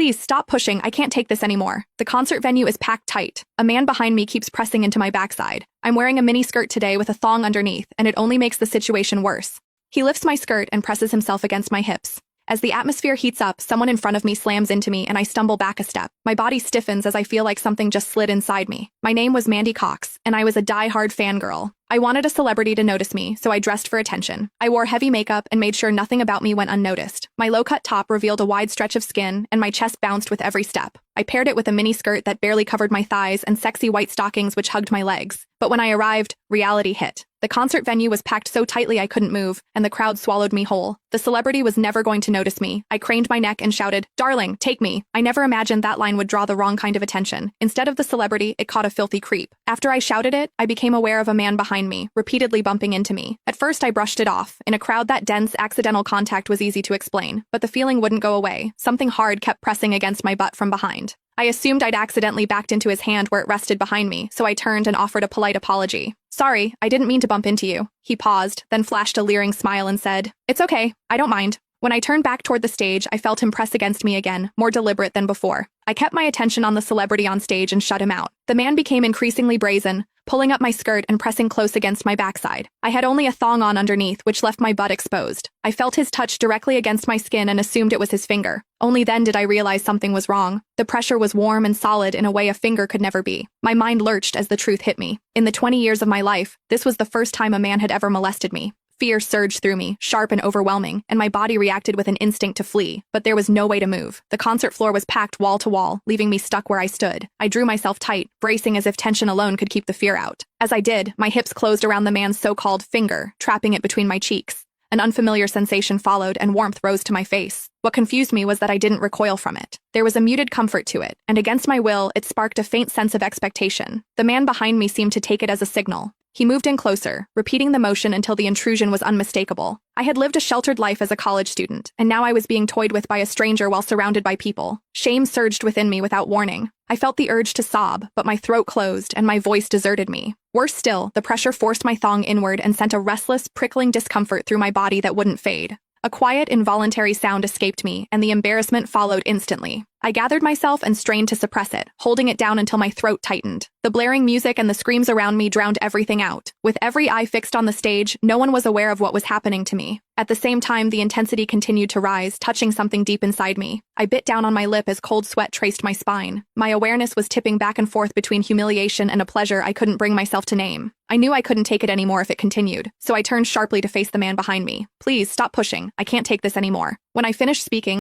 Please stop pushing, I can't take this anymore. The concert venue is packed tight. A man behind me keeps pressing into my backside. I'm wearing a mini skirt today with a thong underneath, and it only makes the situation worse. He lifts my skirt and presses himself against my hips. As the atmosphere heats up, someone in front of me slams into me and I stumble back a step. My body stiffens as I feel like something just slid inside me. My name was Mandy Cox, and I was a die-hard fangirl. I wanted a celebrity to notice me, so I dressed for attention. I wore heavy makeup and made sure nothing about me went unnoticed. My low-cut top revealed a wide stretch of skin, and my chest bounced with every step. I paired it with a mini skirt that barely covered my thighs and sexy white stockings which hugged my legs. But when I arrived, reality hit. The concert venue was packed so tightly I couldn't move, and the crowd swallowed me whole. The celebrity was never going to notice me. I craned my neck and shouted, "Darling, take me." I never imagined that line would draw the wrong kind of attention. Instead of the celebrity, it caught a filthy creep. After I shouted it, I became aware of a man behind me, repeatedly bumping into me. At first, I brushed it off. In a crowd that dense, accidental contact was easy to explain, but the feeling wouldn't go away. Something hard kept pressing against my butt from behind. I assumed I'd accidentally backed into his hand where it rested behind me, so I turned and offered a polite apology. "Sorry, I didn't mean to bump into you." He paused, then flashed a leering smile and said, "It's okay, I don't mind." When I turned back toward the stage, I felt him press against me again, more deliberate than before. I kept my attention on the celebrity on stage and shut him out. The man became increasingly brazen, pulling up my skirt and pressing close against my backside. I had only a thong on underneath, which left my butt exposed. I felt his touch directly against my skin and assumed it was his finger. Only then did I realize something was wrong. The pressure was warm and solid in a way a finger could never be. My mind lurched as the truth hit me. In the 20 years of my life, this was the first time a man had ever molested me. Fear surged through me, sharp and overwhelming, and my body reacted with an instinct to flee. But there was no way to move. The concert floor was packed wall to wall, leaving me stuck where I stood. I drew myself tight, bracing as if tension alone could keep the fear out. As I did, my hips closed around the man's so-called finger, trapping it between my cheeks. An unfamiliar sensation followed, and warmth rose to my face. What confused me was that I didn't recoil from it. There was a muted comfort to it, and against my will, it sparked a faint sense of expectation. The man behind me seemed to take it as a signal. He moved in closer, repeating the motion until the intrusion was unmistakable. I had lived a sheltered life as a college student, and now I was being toyed with by a stranger while surrounded by people. Shame surged within me without warning. I felt the urge to sob, but my throat closed and my voice deserted me. Worse still, the pressure forced my thong inward and sent a restless, prickling discomfort through my body that wouldn't fade. A quiet, involuntary sound escaped me, and the embarrassment followed instantly. I gathered myself and strained to suppress it, holding it down until my throat tightened. The blaring music and the screams around me drowned everything out. With every eye fixed on the stage, no one was aware of what was happening to me. At the same time, the intensity continued to rise, touching something deep inside me. I bit down on my lip as cold sweat traced my spine. My awareness was tipping back and forth between humiliation and a pleasure I couldn't bring myself to name. I knew I couldn't take it anymore if it continued, so I turned sharply to face the man behind me. "Please, stop pushing. I can't take this anymore." When I finished speaking,